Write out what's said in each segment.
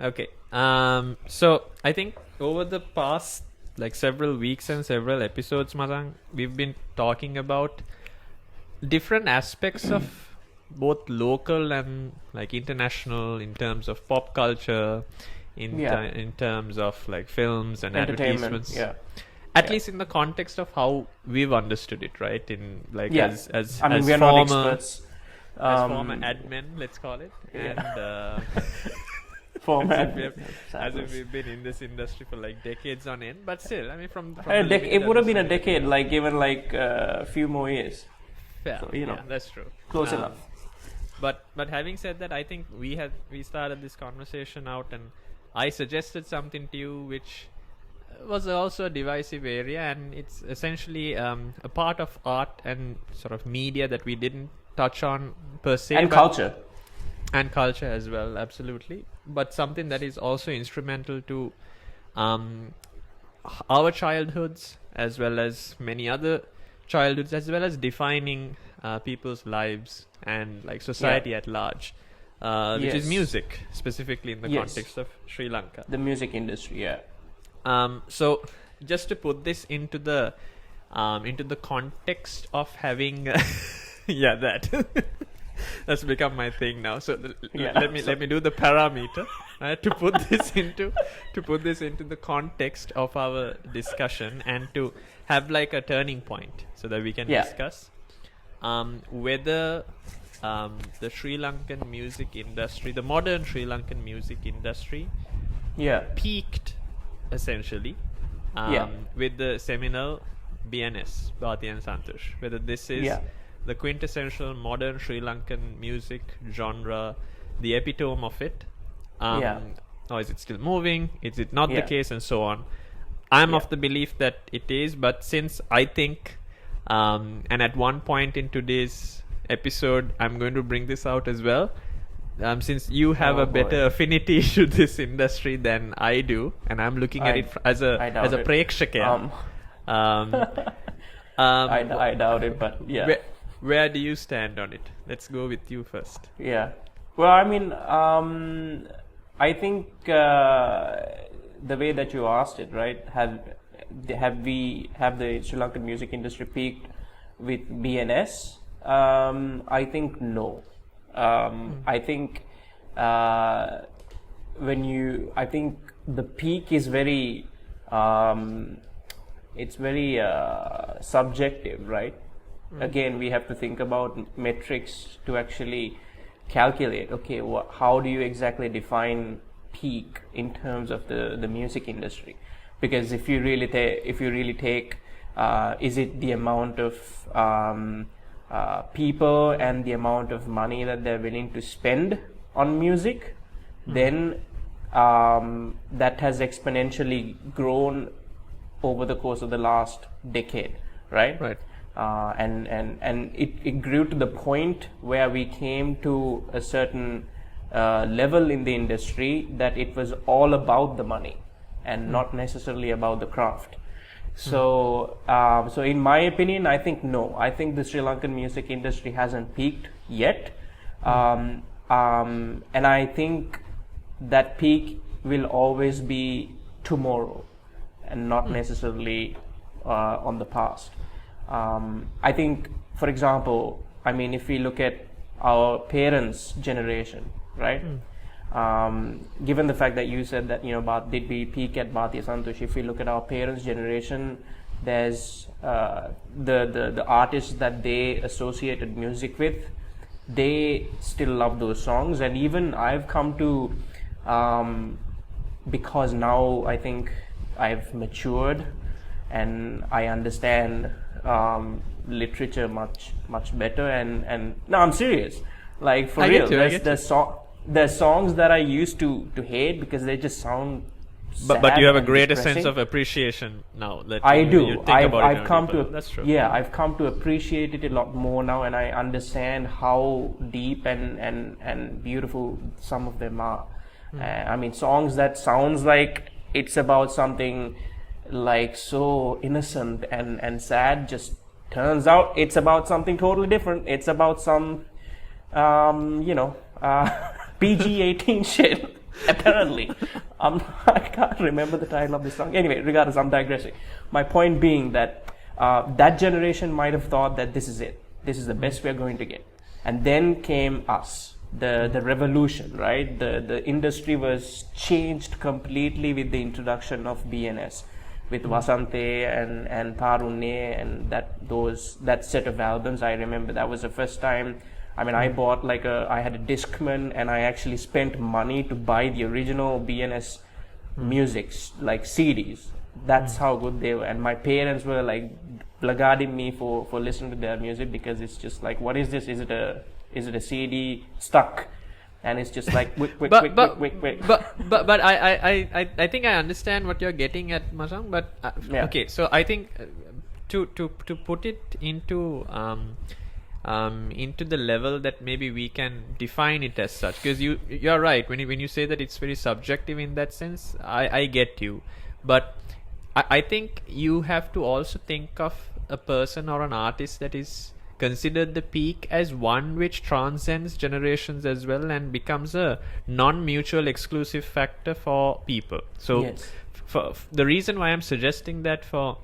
Okay. So I think over the past like several weeks and several episodes, Mazang, we've been talking about different aspects of both local and like international in terms of pop culture, Yeah, in terms of like films and entertainment. advertisements. Yeah, At yeah, least in the context of how we've understood it, right? In like yeah. as I mean, as we are not former experts. as former Um, admin, let's call it, and yeah, as if format. we've been in this industry for like decades on end. But still, I mean, from A the limited it would have been a understanding that we decade, have. like even like a few more years. Fair, So yeah, that's true. close Um, enough. but having said that, I think we started this conversation out, and I suggested something to you, which was also a divisive area, and it's essentially a part of art and sort of media that we didn't touch on per se, And but culture. and culture as well, absolutely. But something that is also instrumental to um, our childhoods, as well as many other childhoods, as well as defining people's lives and like society at large, which is Yes. music, specifically in the Yes. context of Sri Lanka. The music industry. Yeah. So just to put this into the context of having yeah, that that's become my thing now. So Yeah. let me do the parameter to put this into the context of our discussion, and to have like a turning point so that we can Yeah. discuss whether the Sri Lankan music industry, the modern Sri Lankan music industry, Yeah. peaked essentially Yeah. with the seminal BNS, Bathiya and Santhush. Whether this is Yeah. the quintessential modern Sri Lankan music genre, the epitome of it, Yeah. or is it still moving? Is it not the Yeah. case, and so on? I'm Yeah. of the belief that it is, but since I think, and at one point in today's episode, I'm going to bring this out as well. Since you have Oh, a boy. better affinity to this industry than I do, and I'm looking at it as I doubt a it. prekshakya. Um, I doubt it, but yeah. Where do you stand on it? Let's go with you first. Yeah. Well, I mean, I think the way that you asked it, right? Have the Sri Lankan music industry peaked with BNS? I think no. I think I think the peak is very it's very subjective, right? Again, we have to think about metrics to actually calculate. Okay, how do you exactly define peak in terms of the music industry? Because if you really take, is it the amount of people and the amount of money that they're willing to spend on music, then that has exponentially grown over the course of the last decade, right? Right. And it grew to the point where we came to a certain level in the industry that it was all about the money and not necessarily about the craft. So, so in my opinion, I think no. I think the Sri Lankan music industry hasn't peaked yet, and I think that peak will always be tomorrow, and not necessarily on the past. I think, for example, I mean, if we look at our parents' generation, right? Given the fact that you said that, did we peak at Bathiya Santhush? If we look at our parents' generation, there's the artists that they associated music with, they still love those songs, and even I've come to, because now I think I've matured and I understand literature much better, and no, I'm serious, like for I real. get you. There's songs that I used to hate because they just sound But sad you have a and greater depressing. sense of appreciation now that I you do. think I've, about it I've on come deeper. to That's true. yeah, I've come to appreciate it a lot more now, and I understand how deep and beautiful some of them are. I mean, songs that sounds like it's about something like so innocent and sad, just turns out it's about something totally different. It's about some PG-18 shit. Apparently. I can't remember the title of the song. Anyway, regardless, I'm digressing. My point being that that generation might have thought that this is it. This is the best we're going to get. And then came us, the revolution, right? The industry was changed completely with the introduction of BNS, with Vasante and Tarunne and that set of albums. I remember that was the first time. I mean, I bought I had a Discman, and I actually spent money to buy the original BNS music, like CDs. That's how good they were. And my parents were like blagading me for listening to their music, because it's just like, what is this? Is it a CD stuck? And it's just like, wait. But I think I understand what you're getting at, Masang. But okay, so I think to put it into the level that maybe we can define it as such, because you're right when you say that it's very subjective in that sense. I get you, but I think you have to also think of a person or an artist that is considered the peak as one which transcends generations as well and becomes a non-mutual exclusive factor for people. So yes. For the reason why I'm suggesting that for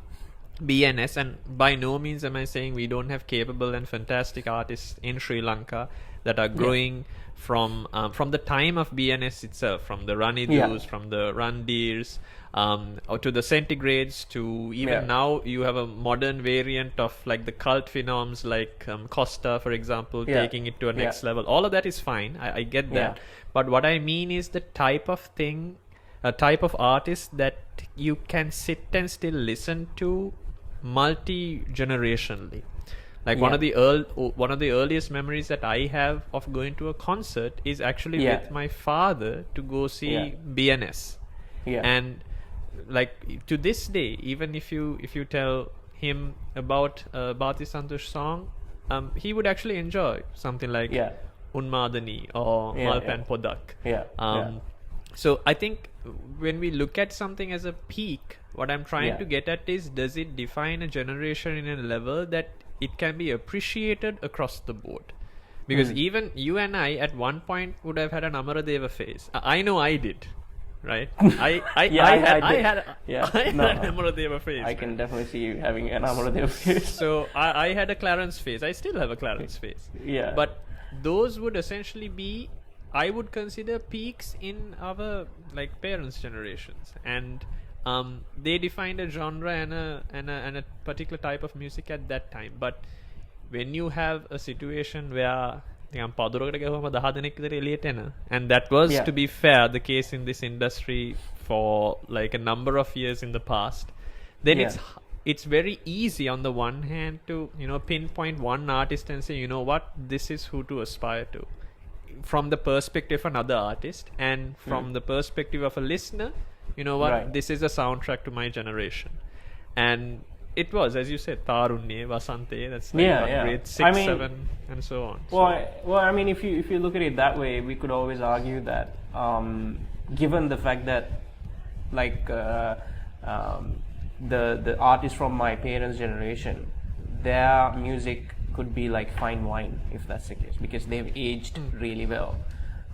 BNS, and by no means am I saying we don't have capable and fantastic artists in Sri Lanka that are growing from the time of BNS itself, from the Ranidus, from the Randirs, or to the Centigrades, to even now you have a modern variant of like the cult phenoms like Costa, for example, taking it to a next level. All of that is fine. I get that. But what I mean is the type of thing, a type of artist that you can sit and still listen to multi-generationally. Like one of the earliest memories that I have of going to a concert is actually with my father to go see BNS. And like to this day, even if you tell him about a Bathiya and Santhush song, he would actually enjoy something like Unmadani or Malpan Podak. So I think when we look at something as a peak, what I'm trying to get at is, does it define a generation in a level that it can be appreciated across the board? Because even you and I at one point would have had an Amaradeva phase. I know I did, right? I had an Amaradeva phase. I can definitely see you having an Amaradeva phase. So I had a Clarence phase. I still have a Clarence phase. Yeah. But those would essentially be, I would consider, peaks in our like parents' generations, and they defined a genre and a particular type of music at that time. But when you have a situation where and that was, to be fair, the case in this industry for like a number of years in the past, then it's very easy on the one hand to pinpoint one artist and say, you know what, this is who to aspire to, from the perspective of another artist, and from the perspective of a listener, you know what, this is a soundtrack to my generation. And it was, as you said, Tarunne, Vasante, that's like grade 6, 7 and so on. Well, I mean, if you look at it that way, we could always argue that given the fact that like the artists from my parents' generation, their music could be like fine wine, if that's the case, because they've aged really well.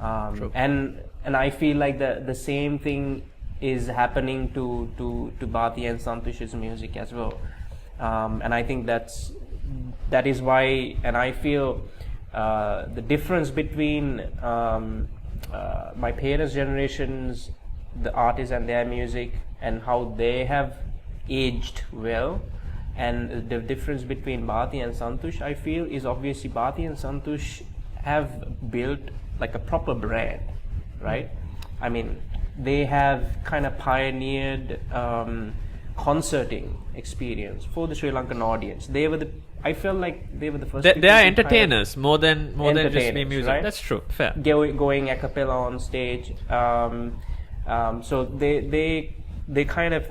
And I feel like the same thing is happening to Bathiya and Santhush's music as well. And I think that is why, and I feel the difference between my parents' generations, the artists and their music, and how they have aged well, and the difference between Bathiya and Santhush, I feel, is obviously Bathiya and Santhush have built like a proper brand, right? I mean, they have kind of pioneered concerting experience for the Sri Lankan audience. I felt like they were the first. They are entertainers more than just be music. Right? That's true. Fair. Going a cappella on stage. So they kind of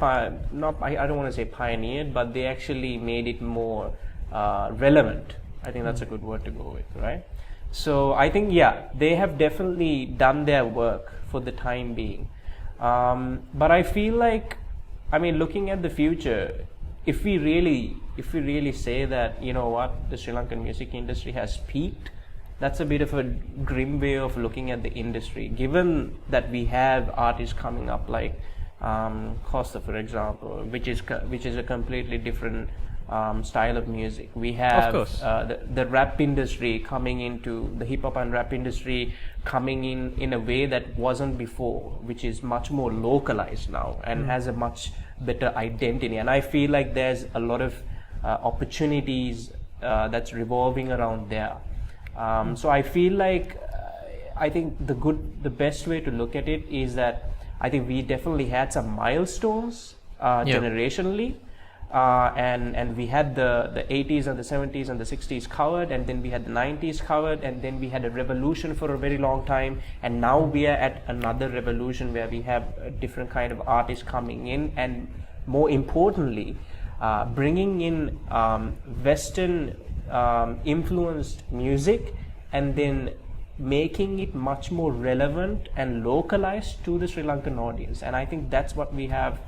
not. I don't want to say pioneered, but they actually made it more relevant. I think that's a good word to go with, right? So I think they have definitely done their work for the time being. But I feel like, I mean, looking at the future, if we really say that, you know what, the Sri Lankan music industry has peaked, that's a bit of a grim way of looking at the industry. Given that we have artists coming up like Costa, for example, which is a completely different style of music. We have the rap industry coming into the hip hop and rap industry coming in a way that wasn't before, which is much more localized now and has a much better identity. And I feel like there's a lot of opportunities that's revolving around there. So I feel like I think the best way to look at it is that I think we definitely had some milestones generationally. And we had the 80s and the 70s and the 60s covered, and then we had the 90s covered, and then we had a revolution for a very long time, and now we are at another revolution where we have a different kind of artists coming in, and more importantly, bringing in Western influenced music, and then making it much more relevant and localized to the Sri Lankan audience. And I think that's what we have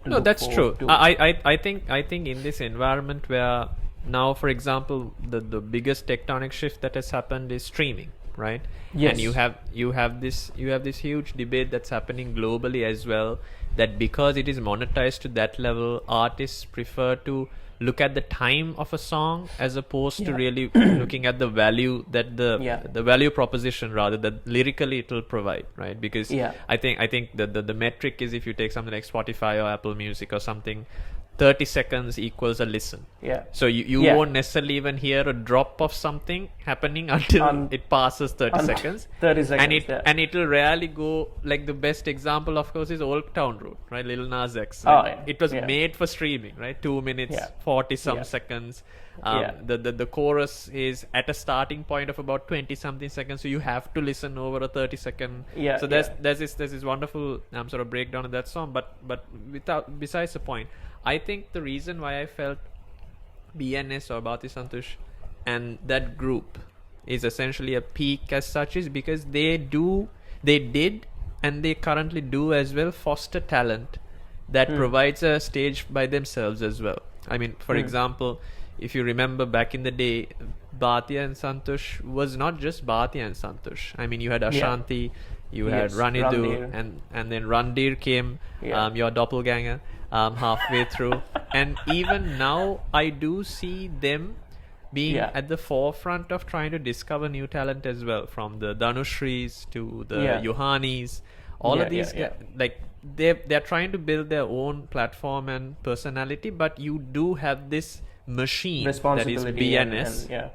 no, that's true. I think in this environment where now, for example, the biggest tectonic shift that has happened is streaming, right? Yes. And you have this huge debate that's happening globally as well, that because it is monetized to that level, artists prefer to look at the time of a song as opposed to really looking at the value that the value proposition rather that lyrically it will provide, right? Because I think the metric is, if you take something like Spotify or Apple Music or something, 30 seconds equals a listen. So you won't necessarily even hear a drop of something happening until it passes 30 seconds. 30 seconds. And it will rarely go, like the best example of course is Old Town Road, right? Lil Nas X. It was made for streaming, right? 2 minutes 40 some seconds. The chorus is at a starting point of about 20 something seconds, so you have to listen over a 30 second. So there's this wonderful sort of breakdown of that song, but besides the point, I think the reason why I felt BNS or Bathiya Santhush and that group is essentially a peak as such is because they did and they currently do as well foster talent that provides a stage by themselves as well. I mean, for example, if you remember back in the day, Bathiya and Santhush was not just Bathiya and Santhush. I mean, you had Ashanti, you had Ranidu, and then Randir came, your doppelganger, halfway through. And even now, I do see them being at the forefront of trying to discover new talent as well, from the Dhanushris to the Yohanis. All of these, like they're trying to build their own platform and personality, but you do have this machine that is BNS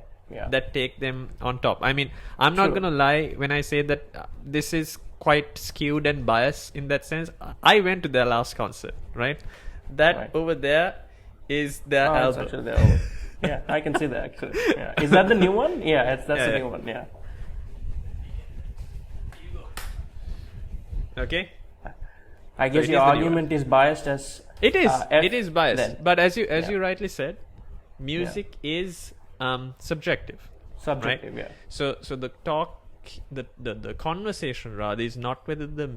that take them on top. I mean, I'm not gonna lie when I say that this is quite skewed and biased in that sense. I went to their last concert, right? Over there is their album. It's their album. I can see that actually. Is that the new one? That's the new one. Okay. I guess your argument is biased as it is. It is biased, then. But as you rightly said, music is subjective. Subjective, right? So the talk, the conversation rather is not whether the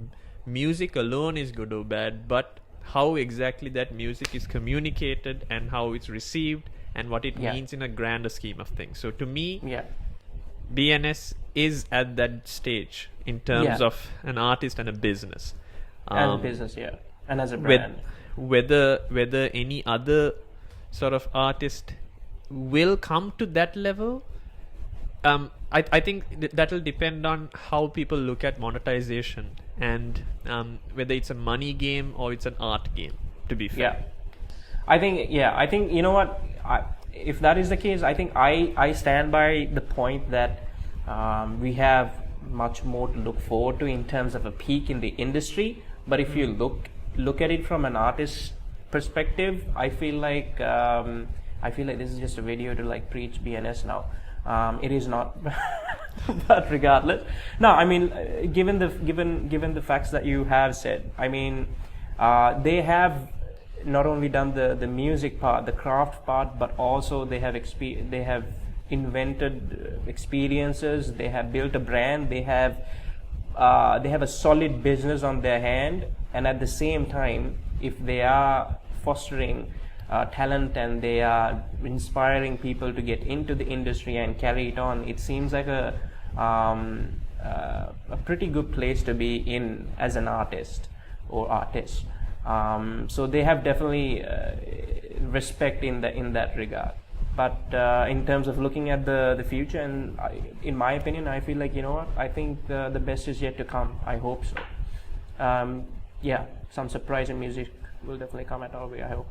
music alone is good or bad, but how exactly that music is communicated and how it's received and what it means in a grander scheme of things. So to me, BNS is at that stage in terms of an artist and a business. As a business, and as a brand. Whether any other sort of artist will come to that level, I think that will depend on how people look at monetization and whether it's a money game or it's an art game, to be fair. I think you know what, if that is the case, I think I stand by the point that we have much more to look forward to in terms of a peak in the industry. But if you look at it from an artist's perspective, I feel like this is just a video to like preach BNS now. It is not, but regardless, no. I mean, given the facts that you have said, I mean, they have not only done the music part, the craft part, but also they have invented experiences. They have built a brand. They have a solid business on their hand, and at the same time, if they are fostering talent, and they are inspiring people to get into the industry and carry it on, it seems like a pretty good place to be in as an artist or artist. So they have definitely respect in that regard. But in terms of looking at the future, and in my opinion, I feel like, you know what, I think the best is yet to come. I hope so. Yeah, some surprise in music will definitely come at our way, I hope.